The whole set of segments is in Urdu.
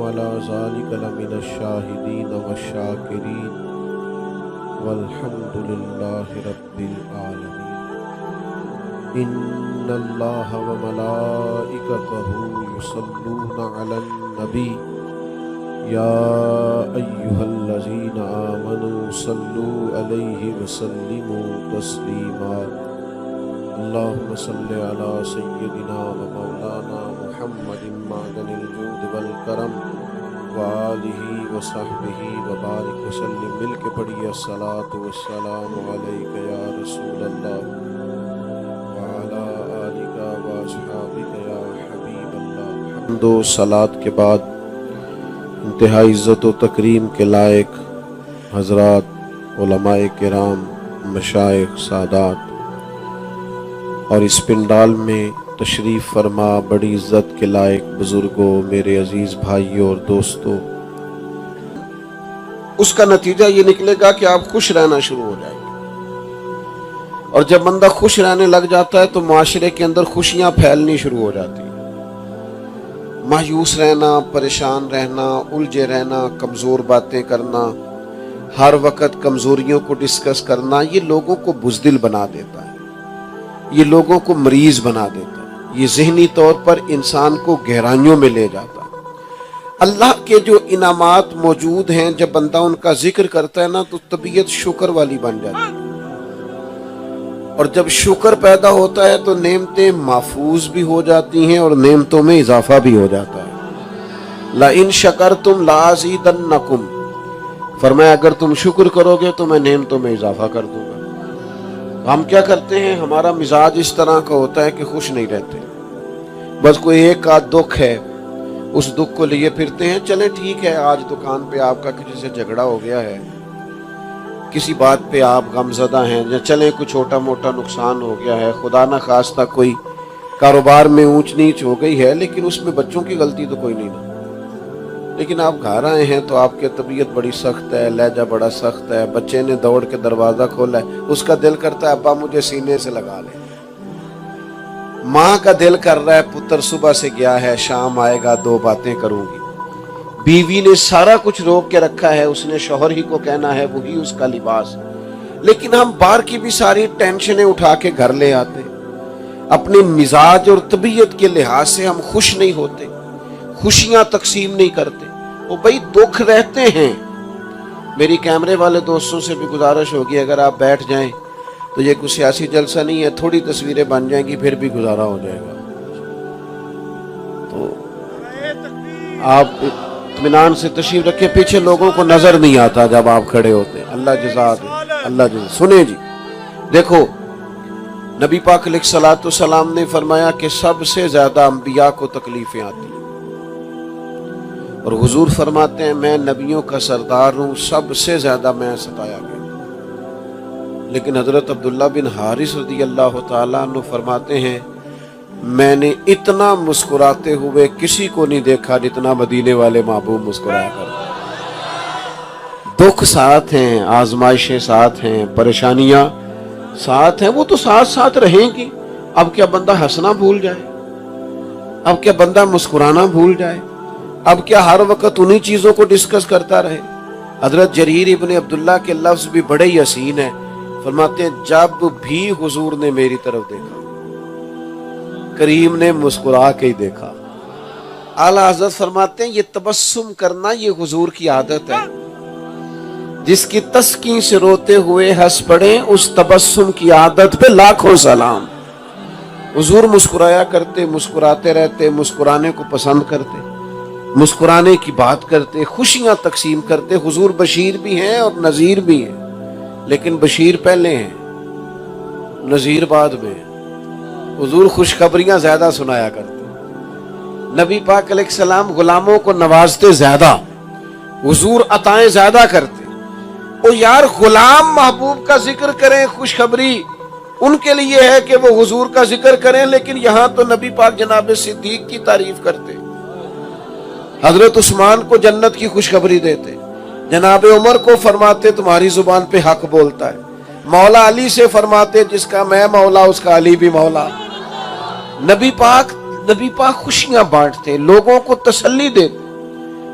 وعلى ذلك لمن الشاهدين والشاكرين والحمد لله رب العالمين. إن الله وملائكته يصلون على النبي يا أيها الذين آمنوا صلوا عليه وسلموا تسليما. اللهم صل على سيدنا ومولانا محمد معدن الجود والكرم وآلہ وصحبہ وبارک وسلم. مل کے پڑھیے الصلاۃ والسلام علیک یا رسول اللہ وعلی آلک واصحابک یا حبیب اللہ. حمد و صلاۃ کے بعد انتہائی عزت و تکریم کے لائق حضرات، علماء کرام، مشائخ، سادات اور اس پنڈال میں تشریف فرما بڑی عزت کے لائق بزرگوں، میرے عزیز بھائیوں اور دوستوں، اس کا نتیجہ یہ نکلے گا کہ آپ خوش رہنا شروع ہو جائیں گے. اور جب بندہ خوش رہنے لگ جاتا ہے تو معاشرے کے اندر خوشیاں پھیلنی شروع ہو جاتی ہیں. مایوس رہنا، پریشان رہنا، الجھے رہنا، کمزور باتیں کرنا، ہر وقت کمزوریوں کو ڈسکس کرنا، یہ لوگوں کو بزدل بنا دیتا ہے، یہ لوگوں کو مریض بنا دیتا ہے، یہ ذہنی طور پر انسان کو گہرائیوں میں لے جاتا ہے. اللہ کے جو انعامات موجود ہیں جب بندہ ان کا ذکر کرتا ہے نا تو طبیعت شکر والی بن جاتی ہے، اور جب شکر پیدا ہوتا ہے تو نعمتیں محفوظ بھی ہو جاتی ہیں اور نعمتوں میں اضافہ بھی ہو جاتا ہے. لَإِن شَكَرْتُمْ لَأَزِيدَنَّكُمْ، فرمایا اگر تم شکر کرو گے تو میں نعمتوں میں اضافہ کر دوں گا. ہم کیا کرتے ہیں، ہمارا مزاج اس طرح کا ہوتا ہے کہ خوش نہیں رہتے. بس کوئی ایک آدھ دکھ ہے، اس دکھ کو لیے پھرتے ہیں. چلیں ٹھیک ہے، آج دکان پہ آپ کا کسی سے جھگڑا ہو گیا ہے، کسی بات پہ آپ غم زدہ ہیں، یا چلیں کوئی چھوٹا موٹا نقصان ہو گیا ہے، خدا نہ خواستہ کوئی کاروبار میں اونچ نیچ ہو گئی ہے، لیکن اس میں بچوں کی غلطی تو کوئی نہیں. لیکن آپ گھر آئے ہیں تو آپ کی طبیعت بڑی سخت ہے، لہجہ بڑا سخت ہے، بچے نے دوڑ کے دروازہ کھولا ہے، اس کا دل کرتا ہے ابا مجھے سینے سے لگا لے. ماں کا دل کر رہا ہے پتر صبح سے گیا ہے، شام آئے گا، دو باتیں کروں گی. بیوی نے سارا کچھ روک کے رکھا ہے، اس نے شوہر ہی کو کہنا ہے، وہی اس کا لباس. لیکن ہم باہر کی بھی ساری ٹینشنیں اٹھا کے گھر لے آتے. اپنے مزاج اور طبیعت کے لحاظ سے ہم خوش نہیں ہوتے، خوشیاں تقسیم نہیں کرتے. وہ بھائی دکھ رہتے ہیں. میری کیمرے والے دوستوں سے بھی گزارش ہوگی اگر آپ بیٹھ جائیں تو یہ کوئی سیاسی جلسہ نہیں ہے، تھوڑی تصویریں بن جائیں گی پھر بھی گزارا ہو جائے گا. تو آپ اطمینان سے تشریف رکھیں، پیچھے لوگوں کو نظر نہیں آتا جب آپ کھڑے ہوتے. اللہ جزا دے، اللہ جزا. سنیں جی، دیکھو نبی پاک علیہ الصلوۃ والسلام نے فرمایا کہ سب سے زیادہ انبیاء کو تکلیفیں آتی ہیں، اور حضور فرماتے ہیں میں نبیوں کا سردار ہوں، سب سے زیادہ میں ستایا گیا. لیکن حضرت عبداللہ بن حارث رضی اللہ تعالیٰ عنہ فرماتے ہیں میں نے اتنا مسکراتے ہوئے کسی کو نہیں دیکھا جتنا مدینے والے محبوب مسکرایا کرتے. دکھ ساتھ ہیں، آزمائشیں ساتھ ہیں، پریشانیاں ساتھ ہیں، وہ تو ساتھ ساتھ رہیں گی. اب کیا بندہ ہنسنا بھول جائے؟ اب کیا بندہ مسکرانا بھول جائے؟ اب کیا ہر وقت انہی چیزوں کو ڈسکس کرتا رہے؟ حضرت جریر ابن عبداللہ کے لفظ بھی بڑے ہی حسین ہیں. فرماتے ہیں جب بھی حضور نے میری طرف دیکھا، کریم نے مسکرا کے ہی دیکھا. اعلیٰ حضرت فرماتے ہیں یہ تبسم کرنا یہ حضور کی عادت ہے. جس کی تسکین سے روتے ہوئے ہنس پڑے اس تبسم کی عادت پہ لاکھوں سلام. حضور مسکرایا کرتے، مسکراتے رہتے، مسکرانے کو پسند کرتے، مسکرانے کی بات کرتے، خوشیاں تقسیم کرتے. حضور بشیر بھی ہیں اور نذیر بھی ہیں، لیکن بشیر پہلے ہیں، نذیر بعد میں. حضور خوشخبریاں زیادہ سنایا کرتے. نبی پاک علیہ السلام غلاموں کو نوازتے زیادہ، حضور عطائیں زیادہ کرتے. او یار غلام محبوب کا ذکر کریں، خوشخبری ان کے لیے ہے کہ وہ حضور کا ذکر کریں، لیکن یہاں تو نبی پاک جناب صدیق کی تعریف کرتے، حضرت عثمان کو جنت کی خوشخبری دیتے، جناب عمر کو فرماتے تمہاری زبان پہ حق بولتا ہے، مولا علی سے فرماتے جس کا میں مولا اس کا علی بھی مولا. نبی پاک خوشیاں بانٹتے، لوگوں کو تسلی دیتے.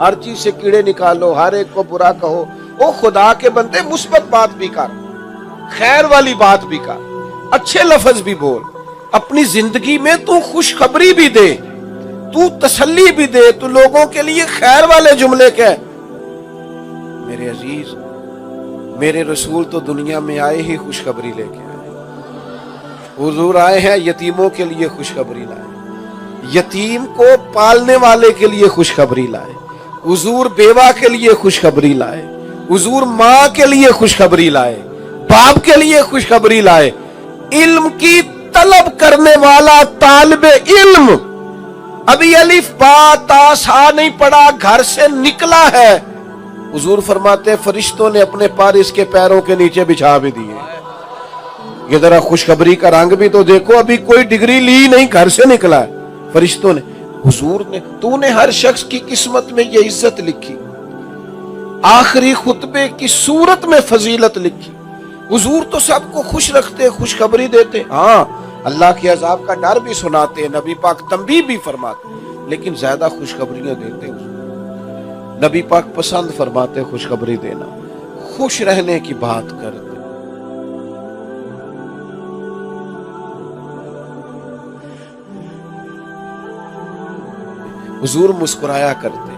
ہر چیز سے کیڑے نکالو، ہر ایک کو برا کہو. او خدا کے بندے مثبت بات بھی کر، خیر والی بات بھی کر، اچھے لفظ بھی بول. اپنی زندگی میں تو خوشخبری بھی دے، تو تسلی بھی دے، تو لوگوں کے لیے خیر والے جملے کہہ. میرے عزیز، میرے رسول تو دنیا میں آئے ہی خوشخبری لے کے آئے. حضور آئے ہیں یتیموں کے لیے خوشخبری لائے، یتیم کو پالنے والے کے لیے خوشخبری لائے. حضور بیوہ کے لیے خوشخبری لائے، حضور ماں کے لیے خوشخبری لائے، باپ کے لیے خوشخبری لائے. علم کی طلب کرنے والا طالب علم ابھی الف با تا سا نہیں پڑھا، گھر سے نکلا ہے، حضور فرماتے ہیں فرشتوں نے اپنے پر اس کے پیروں کے نیچے بچھا بھی دیے. یہ ذرا خوشخبری کا رنگ بھی تو دیکھو، ابھی کوئی ڈگری لی نہیں، گھر سے نکلا ہے. فرشتوں نے، حضور نے، تو نے ہر شخص کی قسمت میں یہ عزت لکھی، آخری خطبے کی صورت میں فضیلت لکھی. حضور تو سب کو خوش رکھتے، خوشخبری دیتے. ہاں، اللہ کے عذاب کا ڈر بھی سناتے، نبی پاک تنبیہ بھی فرماتے، لیکن زیادہ خوشخبریاں دیتے. نبی پاک پسند فرماتے خوشخبری دینا، خوش رہنے کی بات کرتے. حضور مسکرایا کرتے،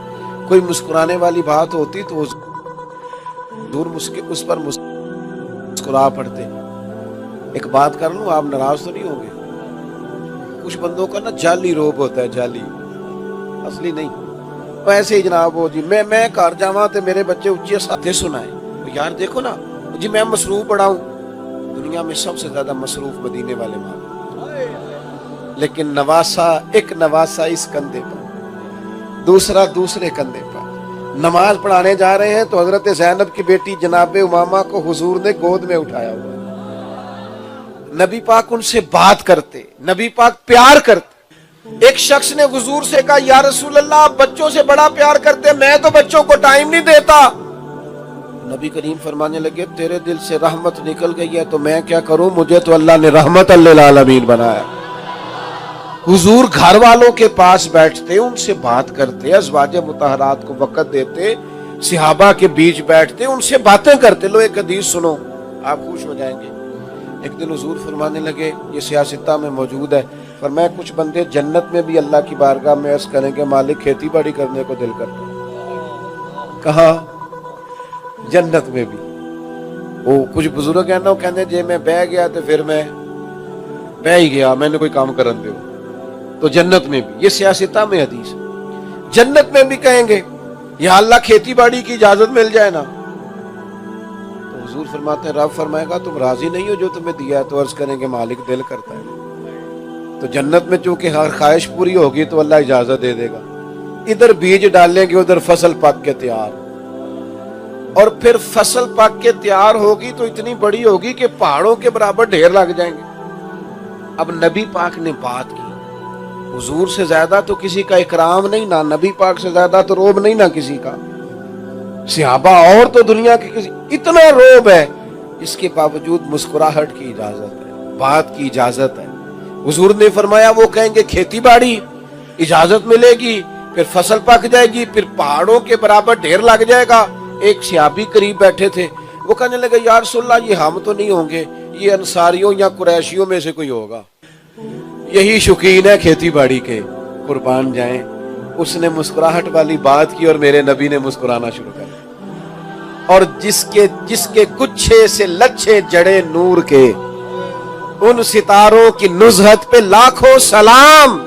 کوئی مسکرانے والی بات ہوتی تو حضور اس پر مسکرا پڑتے. ایک بات کر لوں، آپ ناراض تو نہیں ہوں گے؟ کچھ بندوں کا نا جعلی روب ہوتا ہے، جعلی، اصلی نہیں. ایسے ہی جناب ہو جی میں گھر جاواں تے میرے بچے اچھی ساتھے سنائے. یار دیکھو نا جی، میں مصروف بڑا ہوں. دنیا میں سب سے زیادہ مصروف مدینے والے ماں، لیکن نواسا، ایک نواسا اس کندھے پر، دوسرا دوسرے کندھے پر. نماز پڑھانے جا رہے ہیں تو حضرت زینب کی بیٹی جناب امامہ کو حضور نے گود میں اٹھایا ہوا. نبی پاک ان سے بات کرتے، نبی پاک پیار کرتے. ایک شخص نے حضور سے کہا یا رسول اللہ، آپ بچوں سے بڑا پیار کرتے، میں تو بچوں کو ٹائم نہیں دیتا. نبی کریم فرمانے لگے تیرے دل سے رحمت نکل گئی ہے تو میں کیا کروں، مجھے تو اللہ نے رحمت للعالمین بنایا. حضور گھر والوں کے پاس بیٹھتے، ان سے بات کرتے، ازواج مطہرات کو وقت دیتے، صحابہ کے بیچ بیٹھتے، ان سے باتیں کرتے. لو ایک حدیث سنو، آپ خوش ہو جائیں گے. ایک دن حضور فرمانے لگے، یہ سیاستہ میں موجود ہے، فرمایا کچھ بندے جنت میں بھی اللہ کی بارگاہ میں عرض کریں گے مالک کھیتی باڑی کرنے کو دل کرتا ہے. کہاں؟ جنت میں بھی. وہ کچھ بزرگ ہیں نا، وہ کہنے جے میں بہ گیا تو پھر میں بہ ہی گیا، میں نے کوئی کام کرن دے. تو جنت میں بھی، یہ سیاستہ میں حدیث ہے، جنت میں بھی کہیں گے یا اللہ کھیتی باڑی کی اجازت مل جائے نا. تو حضور فرماتے ہیں، رب فرمائے گا تم راضی نہیں ہو جو تمہیں دیا ہے؟ تو عرض کریں گے مالک دل کرتا ہے. تو جنت میں چونکہ ہر خواہش پوری ہوگی تو اللہ اجازت دے دے گا. ادھر بیج ڈالیں گے، ادھر فصل پک کے تیار، اور پھر فصل پک کے تیار ہوگی تو اتنی بڑی ہوگی کہ پہاڑوں کے برابر ڈھیر لگ جائیں گے. اب نبی پاک نے بات کی، حضور سے زیادہ تو کسی کا اکرام نہیں، نہ نبی پاک سے زیادہ تو روب نہیں نہ کسی کا. صحابہ اور تو دنیا کے کسی، اتنا روب ہے، اس کے باوجود مسکراہٹ کی اجازت ہے، بات کی اجازت ہے. حضور نے فرمایا وہ کہیں گے کھیتی باڑی اجازت ملے گی، پھر فصل پک جائے گی، پھر پہاڑوں کے برابر ڈھیر لگ جائے گا. ایک صحابی قریب بیٹھے تھے، وہ کہنے لگے یا رسول اللہ یہ ہم تو نہیں ہوں گے، یہ انصاریوں یا قریشیوں میں سے کوئی ہوگا، یہی شوقین ہے کھیتی باڑی کے، قربان جائیں. اس نے مسکراہٹ والی بات کی اور میرے نبی نے مسکرانا شروع کر دیا. اور جس کے گچھے سے لچھے جڑے نور کے، ان ستاروں کی نزہت پہ لاکھوں سلام،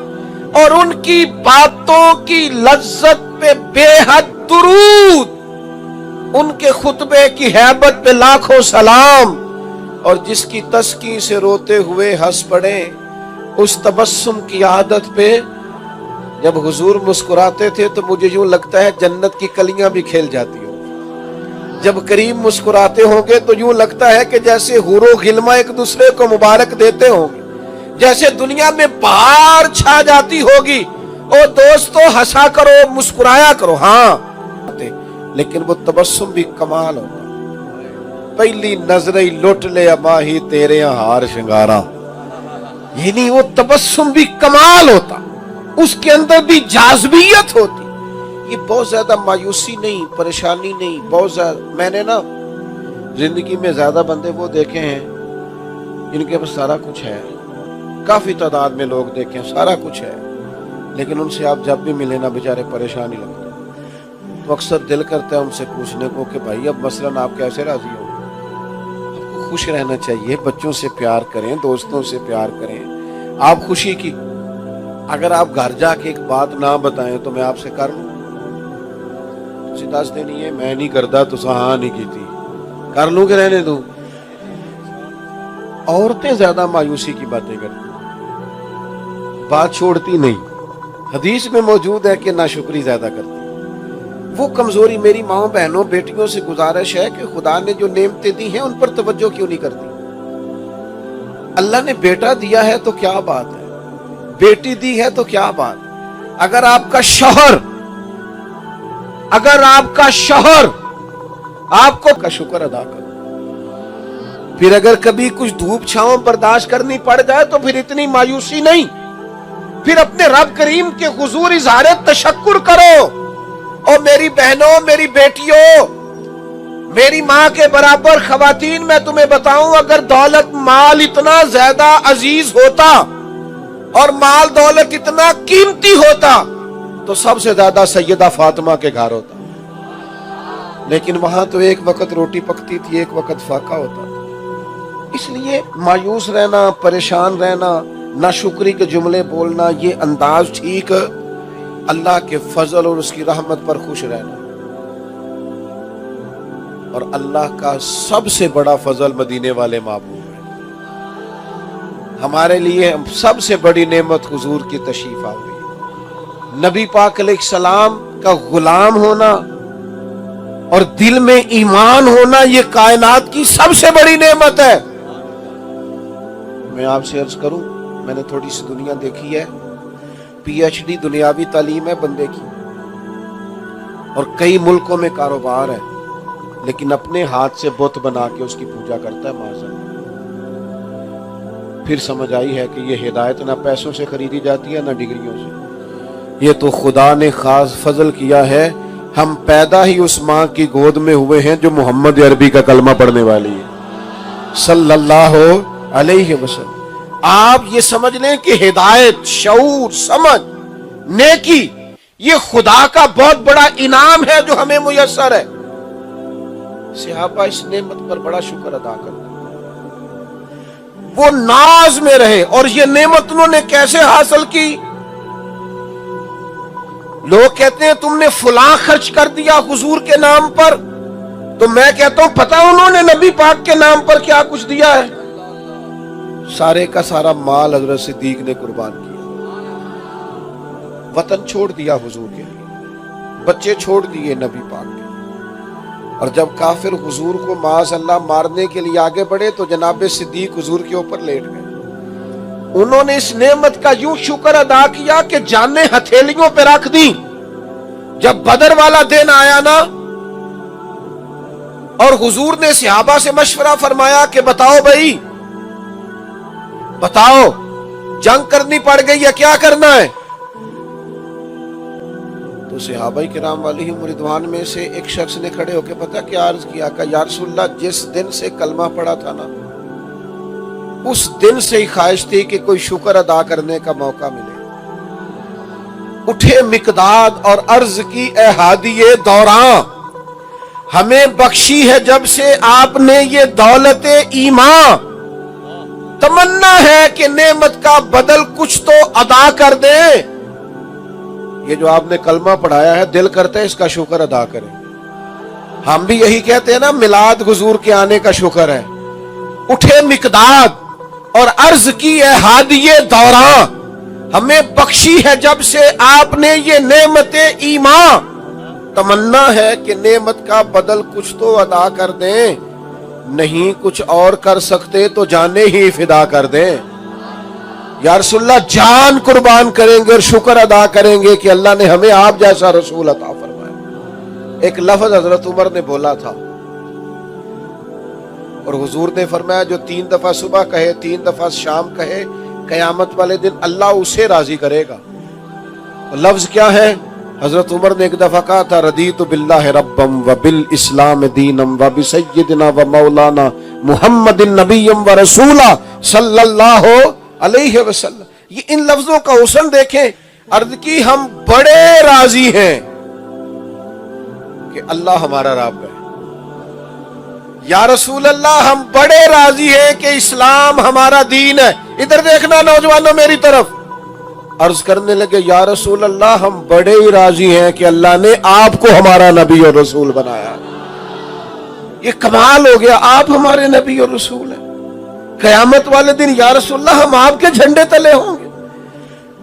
اور ان کی باتوں کی لذت پہ بے حد درود، ان کے خطبے کی ہیبت پہ لاکھوں سلام، اور جس کی تسکین سے روتے ہوئے ہنس پڑے، اس تبسم کی عادت پہ. جب حضور مسکراتے تھے تو مجھے یوں لگتا ہے جنت کی کلیاں بھی کھیل جاتی ہوں. جب کریم مسکراتے ہوں گے تو یوں لگتا ہے کہ جیسے حور و غلماں ایک دوسرے کو مبارک دیتے ہوں گے، جیسے دنیا میں بہار چھا جاتی ہوگی. او دوستو ہنسا کرو، مسکرایا کرو. ہاں لیکن وہ تبسم بھی کمال ہوگا. پہلی نظر ہی لٹ لے ماہی تیرے ہار شنگارا، یعنی وہ تبسم بھی کمال ہوتا، اس کے اندر بھی جاذبیت ہوتی. یہ بہت زیادہ مایوسی نہیں، پریشانی نہیں، بہت زیادہ. میں نے نا زندگی میں زیادہ بندے وہ دیکھے ہیں جن کے پاس سارا کچھ ہے، کافی تعداد میں لوگ دیکھے ہیں سارا کچھ ہے، لیکن ان سے آپ جب بھی ملے نا بیچارے پریشان ہی لگتے ہیں. تو اکثر دل کرتا ہے ان سے پوچھنے کو کہ بھائی اب مثلاً آپ کیسے راضی ہو؟ آپ کو خوش رہنا چاہیے، بچوں سے پیار کریں، دوستوں سے پیار کریں. آپ خوشی کی اگر آپ گھر جا کے ایک بات نہ بتائیں تو میں آپ سے کر لوں، دس دینی ہے میں نہیں کرتا تو ہاں نہیں کی تھی، کر لوں کہ رہنے دوں. عورتیں زیادہ مایوسی کی باتیں کرتی، بات چھوڑتی نہیں. حدیث میں موجود ہے کہ ناشکری زیادہ کرتی. وہ کمزوری میری ماؤں بہنوں بیٹیوں سے گزارش ہے کہ خدا نے جو نعمتیں دی ہیں ان پر توجہ کیوں نہیں کرتی. اللہ نے بیٹا دیا ہے تو کیا بات ہے، بیٹی دی ہے تو کیا بات. اگر آپ کا شوہر آپ کو کا شکر ادا کرو. پھر اگر کبھی کچھ دھوپ چھاؤں برداشت کرنی پڑ جائے تو پھر اتنی مایوسی نہیں، پھر اپنے رب کریم کے حضور اظہار تشکر کرو. اور میری بہنوں، میری بیٹیوں، میری ماں کے برابر خواتین، میں تمہیں بتاؤں اگر دولت مال اتنا زیادہ عزیز ہوتا اور مال دولت اتنا قیمتی ہوتا تو سب سے زیادہ سیدہ فاطمہ کے گھر ہوتا. لیکن وہاں تو ایک وقت روٹی پکتی تھی، ایک وقت فاقہ ہوتا تھا. اس لیے مایوس رہنا، پریشان رہنا، ناشکری کے جملے بولنا یہ انداز ٹھیک اللہ کے فضل اور اس کی رحمت پر خوش رہنا. اور اللہ کا سب سے بڑا فضل مدینے والے محبوب ہے. ہمارے لیے سب سے بڑی نعمت حضور کی تشریف آوری. نبی پاک علیہ السلام کا غلام ہونا اور دل میں ایمان ہونا یہ کائنات کی سب سے بڑی نعمت ہے. میں آپ سے عرض کروں، میں نے تھوڑی سی دنیا دیکھی ہے. پی ایچ ڈی دنیاوی تعلیم ہے بندے کی، اور کئی ملکوں میں کاروبار ہے، لیکن اپنے ہاتھ سے بت بنا کے اس کی پوجا کرتا ہے معاذ. پھر سمجھ آئی ہے کہ یہ ہدایت نہ پیسوں سے خریدی جاتی ہے نہ ڈگریوں سے، یہ تو خدا نے خاص فضل کیا ہے. ہم پیدا ہی اس ماں کی گود میں ہوئے ہیں جو محمد عربی کا کلمہ پڑھنے والی ہے صلی اللہ علیہ وسلم. آپ یہ سمجھ لیں کہ ہدایت، شعور، سمجھ، نیکی یہ خدا کا بہت بڑا انعام ہے جو ہمیں میسر ہے. صحابہ اس نعمت پر بڑا شکر ادا کرتے، وہ ناز میں رہے. اور یہ نعمت انہوں نے کیسے حاصل کی؟ لوگ کہتے ہیں تم نے فلاں خرچ کر دیا حضور کے نام پر، تو میں کہتا ہوں پتہ انہوں نے نبی پاک کے نام پر کیا کچھ دیا ہے؟ سارے کا سارا مال حضرت صدیق نے قربان کیا، وطن چھوڑ دیا حضور کے لیے، بچے چھوڑ دیے نبی پاک کے. اور جب کافر حضور کو معاذ اللہ مارنے کے لیے آگے بڑھے تو جناب صدیق حضور کے اوپر لیٹ گئے. انہوں نے اس نعمت کا یوں شکر ادا کیا کہ جانیں ہتھیلیوں پہ رکھ دی. جب بدر والا دن آیا نا اور حضور نے صحابہ سے مشورہ فرمایا کہ بتاؤ بھائی، بتاؤ جنگ کرنی پڑ گئی یا کیا کرنا ہے؟ تو صحابہ کرام علیہم رضوان میں سے ایک شخص نے کھڑے ہو کے پتہ کیا عرض کیا کہ یا رسول اللہ جس دن سے کلمہ پڑھا تھا نا اس دن سے ہی خواہش تھی کہ کوئی شکر ادا کرنے کا موقع ملے. اٹھے مقداد اور عرض کی اے ہادی دوراں، ہمیں بخشی ہے جب سے آپ نے یہ دولت ایمان، تمنا ہے کہ نعمت کا بدل کچھ تو ادا کر دیں. یہ جو آپ نے کلمہ پڑھایا ہے دل کرتا ہے اس کا شکر ادا کریں. ہم بھی یہی کہتے ہیں نا، میلاد حضور کے آنے کا شکر ہے. اٹھے مقداد اور عرض کی اے ہادی دوراں، ہمیں بخشی ہے جب سے آپ نے یہ نعمت ایمان، تمنا ہے کہ نعمت کا بدل کچھ تو ادا کر دیں. نہیں کچھ اور کر سکتے تو جانیں ہی فدا کر دیں. یا رسول اللہ جان قربان کریں گے اور شکر ادا کریں گے کہ اللہ نے ہمیں آپ جیسا رسول عطا فرمایا. ایک لفظ حضرت عمر نے بولا تھا اور حضور نے فرمایا جو 3 دفعہ صبح کہے 3 دفعہ شام کہے قیامت والے دن اللہ اسے راضی کرے گا. لفظ کیا ہے؟ حضرت عمر نے ایک دفعہ کہا تھا رضیت باللہ ربم و بالاسلام دینم و بسیدنا و مولانا محمد النبی و رسولہ صلی اللہ علیہ وسلم. یہ ان لفظوں کا حسن دیکھیں. عرض کی ہم بڑے راضی ہیں کہ اللہ ہمارا رب ہے. یا رسول اللہ ہم بڑے راضی ہیں کہ اسلام ہمارا دین ہے. ادھر دیکھنا نوجوانوں میری طرف. عرض کرنے لگے یا رسول اللہ ہم بڑے ہی راضی ہیں کہ اللہ نے آپ کو ہمارا نبی اور رسول بنایا. یہ کمال ہو گیا. آپ ہمارے نبی اور رسول ہیں. قیامت والے دن یا رسول اللہ ہم آپ کے جھنڈے تلے ہوں گے.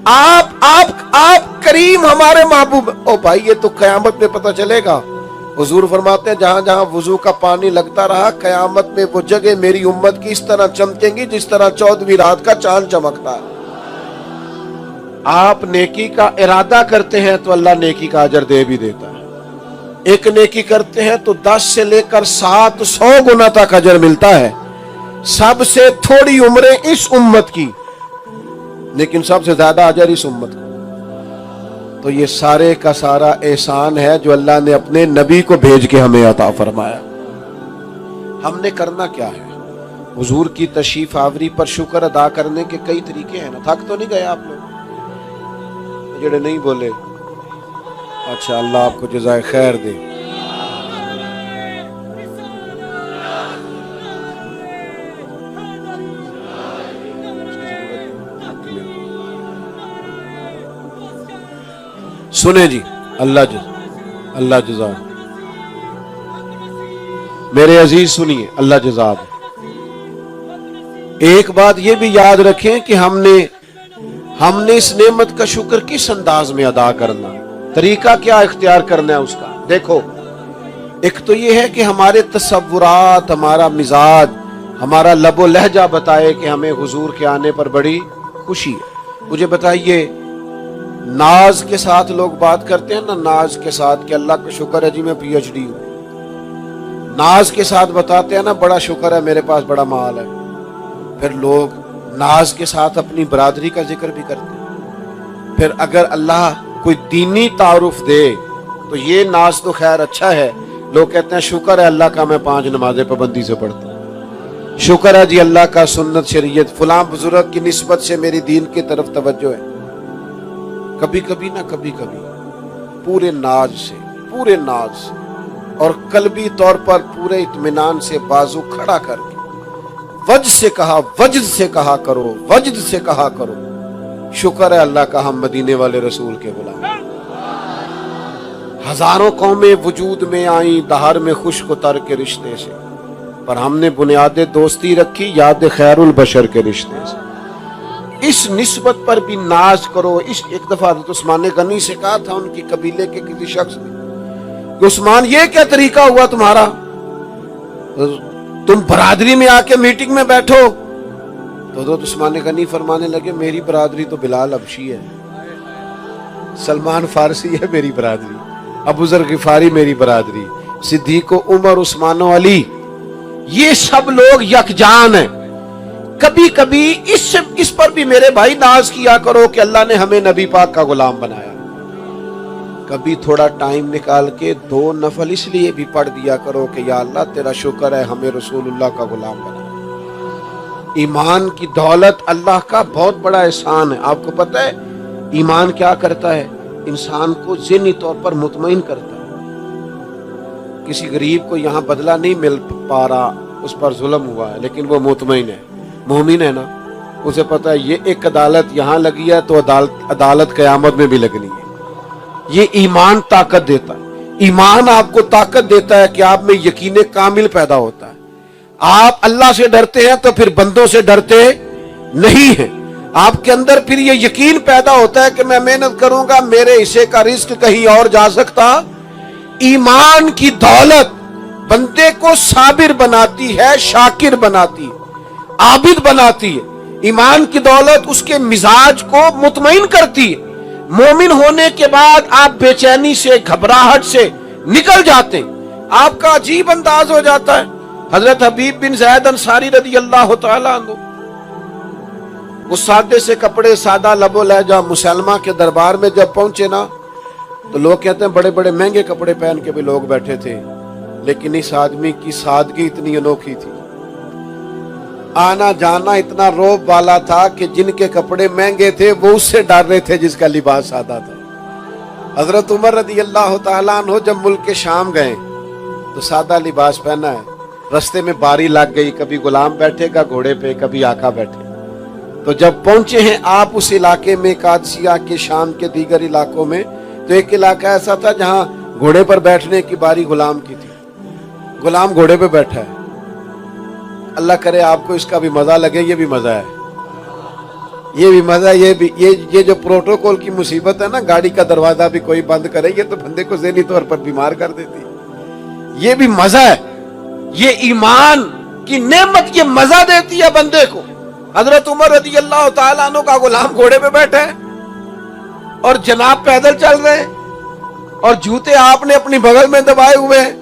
آپ کریم ہمارے محبوب. او بھائی یہ تو قیامت میں پتہ چلے گا. حضور فرماتے ہیں جہاں جہاں وضو کا پانی لگتا رہا قیامت میں وہ جگہ میری امت کی اس طرح چمکیں گی جس طرح 14ویں رات کا چاند چمکتا ہے. آپ نیکی کا ارادہ کرتے ہیں تو اللہ نیکی کا اجر دے بھی دیتا ہے. ایک نیکی کرتے ہیں تو 10 سے لے کر 700 گنا تک اجر ملتا ہے. سب سے تھوڑی عمریں اس امت کی لیکن سب سے زیادہ اجر اس امت کا. تو یہ سارے کا سارا احسان ہے جو اللہ نے اپنے نبی کو بھیج کے ہمیں عطا فرمایا. ہم نے کرنا کیا ہے؟ حضور کی تشریف آوری پر شکر ادا کرنے کے کئی طریقے ہیں نا. تھک تو نہیں گئے آپ لوگ؟ جڑے نہیں بولے اچھا اللہ آپ کو جزائے خیر دے. سنیں جی اللہ جزا. میرے عزیز سنیے اللہ جزا. ایک بات یہ بھی یاد رکھیں کہ ہم نے اس نعمت کا شکر کس انداز میں ادا کرنا. طریقہ کیا اختیار کرنا ہے اس کا. دیکھو ایک تو یہ ہے کہ ہمارے تصورات ہمارا مزاج ہمارا لب و لہجہ بتائے کہ ہمیں حضور کے آنے پر بڑی خوشی ہے. مجھے بتائیے ناز کے ساتھ لوگ بات کرتے ہیں نا ناز کے ساتھ کہ اللہ کا شکر ہے جی میں PhD ہوں. ناز کے ساتھ بتاتے ہیں نا بڑا شکر ہے میرے پاس بڑا مال ہے. پھر لوگ ناز کے ساتھ اپنی برادری کا ذکر بھی کرتے ہیں. پھر اگر اللہ کوئی دینی تعارف دے تو یہ ناز تو خیر اچھا ہے. لوگ کہتے ہیں شکر ہے اللہ کا میں 5 نمازیں پابندی سے پڑھتا ہوں. شکر ہے جی اللہ کا سنت شریعت فلاں بزرگ کی نسبت سے میری دین کی طرف توجہ ہے. کبھی کبھی پورے ناز اور قلبی طور پر پورے اطمینان سے بازو کھڑا کر کے وجد سے کہا کرو شکر ہے اللہ کا ہم مدینے والے رسول کے غلام. ہزاروں قومیں وجود میں آئیں دہر میں خشک و تر کے رشتے سے پر ہم نے بنیاد دوستی رکھی یاد خیر البشر کے رشتے سے. اس نسبت پر بھی ناز کرو. ایک دفعہ حضرت عثمان غنی سے کہا تھا ان کی قبیلے کے کسی شخص نے کہ عثمان یہ کیا طریقہ ہوا تمہارا, تم برادری میں آ کے میٹنگ میں بیٹھو. تو حضرت عثمان غنی فرمانے لگے میری برادری تو بلال حبشی ہے, سلمان فارسی ہے میری برادری, ابو ذر غفاری میری برادری, صدیق و عمر عثمان و علی یہ سب لوگ یکجان ہیں. کبھی کبھی اس پر بھی میرے بھائی ناز کیا کرو کہ اللہ نے ہمیں نبی پاک کا غلام بنایا. کبھی تھوڑا ٹائم نکال کے 2 نفل اس لیے بھی پڑھ دیا کرو کہ یا اللہ تیرا شکر ہے ہمیں رسول اللہ کا غلام بنایا. ایمان کی دولت اللہ کا بہت بڑا احسان ہے. آپ کو پتہ ہے ایمان کیا کرتا ہے؟ انسان کو ذہنی طور پر مطمئن کرتا ہے. کسی غریب کو یہاں بدلہ نہیں مل پا رہا, اس پر ظلم ہوا ہے لیکن وہ مطمئن ہے, مومن ہے نا. اسے پتہ ہے یہ ایک عدالت یہاں لگی ہے تو عدالت قیامت میں بھی لگنی ہے. یہ ایمان طاقت دیتا ہے. ایمان آپ کو طاقت دیتا ہے کہ آپ میں یقین کامل پیدا ہوتا ہے. آپ اللہ سے ڈرتے ہیں تو پھر بندوں سے ڈرتے نہیں ہیں. آپ کے اندر پھر یہ یقین پیدا ہوتا ہے کہ میں محنت کروں گا میرے حصے کا رزق کہیں اور جا سکتا. ایمان کی دولت بندے کو صابر بناتی ہے, شاکر بناتی ہے, عابد بناتی ہے. ایمان کی دولت اس کے مزاج کو مطمئن کرتی ہے. مومن ہونے کے بعد آپ بے چینی سے گھبراہٹ سے نکل جاتے ہیں. آپ کا عجیب انداز ہو جاتا ہے. حضرت حبیب بن زید انصاری رضی اللہ تعالیٰ عنہ وہ سادے سے کپڑے سادہ لب و لہجہ مسلمہ کے دربار میں جب پہنچے نا تو لوگ کہتے ہیں بڑے بڑے مہنگے کپڑے پہن کے بھی لوگ بیٹھے تھے، لیکن اس آدمی کی سادگی اتنی انوکھی تھی، آنا جانا اتنا روب والا تھا کہ جن کے کپڑے مہنگے تھے وہ اس سے ڈر رہے تھے جس کا لباس سادہ تھا۔ حضرت عمر رضی اللہ تعالیٰ عنہ جب ملک کے شام گئے تو سادہ لباس پہنا ہے، رستے میں باری لگ گئی، کبھی غلام بیٹھے گا گھوڑے پہ، کبھی آقا بیٹھے۔ تو جب پہنچے ہیں آپ اس علاقے میں قادسیہ کے، شام کے دیگر علاقوں میں، تو ایک علاقہ ایسا تھا جہاں گھوڑے پر بیٹھنے کی باری غلام کی تھی، غلام گھوڑے پہ بیٹھا ہے۔ اللہ کرے آپ کو اس کا بھی مزہ لگے، یہ بھی مزہ ہے، یہ بھی مزہ ہے، یہ جو پروٹوکول کی مصیبت ہے نا، گاڑی کا دروازہ بھی کوئی بند کرے، یہ تو بندے کو ذہنی طور پر بیمار کر دیتی ہے۔ یہ بھی مزہ ہے، یہ ایمان کی نعمت، یہ مزہ دیتی ہے بندے کو۔ حضرت عمر رضی اللہ تعالیٰ عنہ کا غلام گھوڑے پہ بیٹھا ہے اور جناب پیدل چل رہے ہیں، اور جوتے آپ نے اپنی بغل میں دبائے ہوئے ہیں۔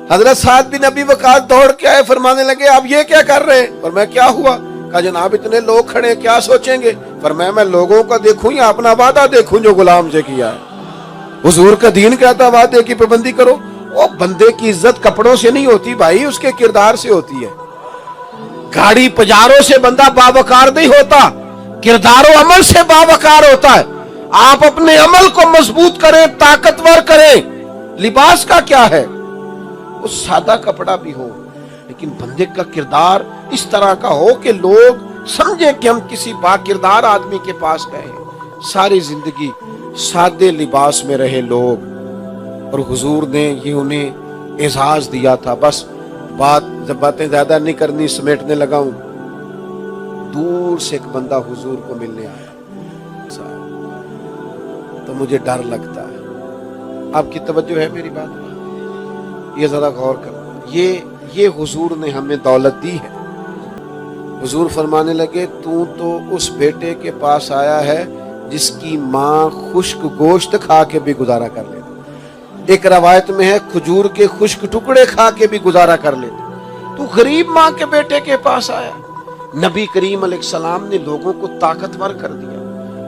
حضرت سعد بن ابی وقاص دوڑ کے آئے، فرمانے لگے آپ یہ کیا کر رہے ہیں؟ فرمایا کیا ہوا؟ کہا جناب اتنے لوگ کھڑے کیا سوچیں گے؟ فرمایا میں لوگوں کا دیکھوں یا اپنا وعدہ دیکھوں جو غلام سے کیا ہے؟ حضور کا دین کہتا وعدے کی پابندی کرو۔ وہ بندے کی عزت کپڑوں سے نہیں ہوتی بھائی، اس کے کردار سے ہوتی ہے۔ گاڑی پجاروں سے بندہ باوقار نہیں ہوتا، کردار و عمل سے باوقار ہوتا ہے۔ آپ اپنے عمل کو مضبوط کریں، طاقتور کریں۔ لباس کا کیا ہے؟ وہ سادہ کپڑا بھی ہو، لیکن بندے کا کردار اس طرح کا ہو کہ لوگ سمجھیں کہ ہم کسی با کردار آدمی کے پاس گئے ہیں۔ ساری زندگی سادے لباس میں رہے لوگ، اور حضور نے یہ انہیں اعزاز دیا تھا۔ بس باتیں زیادہ نہیں کرنی، سمیٹنے لگا ہوں۔ دور سے ایک بندہ حضور کو ملنے آیا تو مجھے ڈر لگتا ہے۔ آپ کی توجہ ہے میری بات؟ یہ ذرا غور کرو، یہ حضور نے ہمیں دولت دی ہے۔ حضور فرمانے لگے تو اس بیٹے کے پاس آیا ہے جس کی ماں خشک گوشت کھا کے بھی گزارا کر لیتی، ایک روایت میں ہے کھجور کے خشک ٹکڑے کھا کے بھی گزارا کر لیتی، تو غریب ماں کے بیٹے کے پاس آیا۔ نبی کریم علیہ السلام نے لوگوں کو طاقتور کر دیا،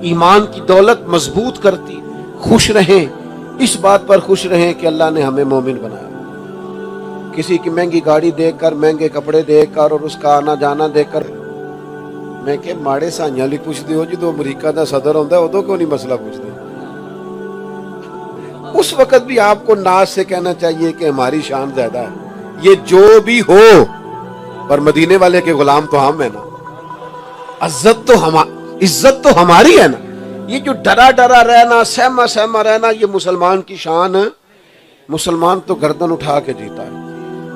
ایمان کی دولت مضبوط کرتی۔ خوش رہیں، اس بات پر خوش رہیں کہ اللہ نے ہمیں مومن بنایا۔ کسی کی مہنگی گاڑی دیکھ کر، مہنگے کپڑے دیکھ کر، اور اس کا آنا جانا دیکھ کر میں کہ ماڑے سائیاں لی پوچھتے ہو جدو امریکہ دا صدر ہوتا ہے ادو کیوں نہیں مسئلہ پوچھتے؟ اس وقت بھی آپ کو ناز سے کہنا چاہیے کہ ہماری شان زیادہ ہے۔ یہ جو بھی ہو، پر مدینے والے کے غلام تو ہم ہیں نا، عزت تو ہماری ہے نا۔ یہ جو ڈرا ڈرا رہنا، سہما سہما رہنا، یہ مسلمان کی شان ہے۔ مسلمان تو گردن اٹھا کے جیتا ہے،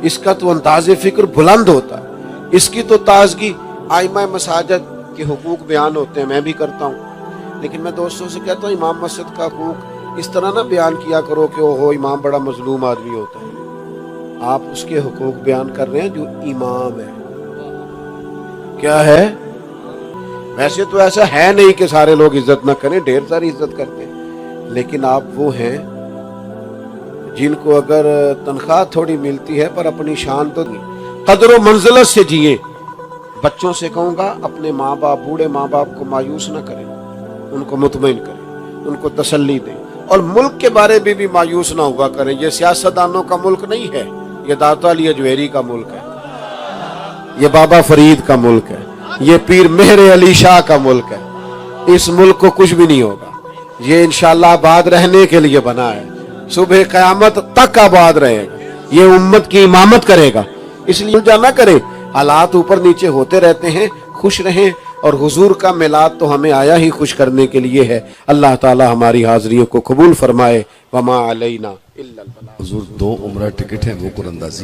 اس کا تو انداز فکر بلند ہوتا ہے، اس کی تو تازگی۔ آئمہ مساجد کے حقوق بیان ہوتے ہیں، میں بھی کرتا ہوں، لیکن میں دوستوں سے کہتا ہوں امام مسجد کا حقوق اس طرح نہ بیان کیا کرو کہ اوہو امام بڑا مظلوم آدمی ہوتا ہے۔ آپ اس کے حقوق بیان کر رہے ہیں جو امام ہے۔ کیا ہے؟ ویسے تو ایسا ہے نہیں کہ سارے لوگ عزت نہ کریں، ڈھیر ساری عزت کرتے ہیں، لیکن آپ وہ ہیں جن کو اگر تنخواہ تھوڑی ملتی ہے پر اپنی شان تو نہیں، قدر و منزلت سے جیے۔ بچوں سے کہوں گا اپنے ماں باپ، بوڑھے ماں باپ کو مایوس نہ کریں، ان کو مطمئن کریں، ان کو تسلی دیں، اور ملک کے بارے میں بھی مایوس نہ ہوا کریں۔ یہ سیاستدانوں کا ملک نہیں ہے، یہ داتا علی اجویری کا ملک ہے، یہ بابا فرید کا ملک ہے، یہ پیر مہر علی شاہ کا ملک ہے۔ اس ملک کو کچھ بھی نہیں ہوگا، یہ انشاءاللہ آباد رہنے کے لیے بنا ہے، صبح قیامت تک آباد رہے گا، یہ امت کی امامت کرے گا۔ اس لیے الجھا نہ کریں، حالات اوپر نیچے ہوتے رہتے ہیں، خوش رہیں، اور حضور کا میلاد تو ہمیں آیا ہی خوش کرنے کے لیے ہے۔ اللہ تعالی ہماری حاضریوں کو قبول فرمائے۔ وما علینا الا البلاغ۔ حضور 2 عمرہ ٹکٹ ہیں وہ قرآن اندازی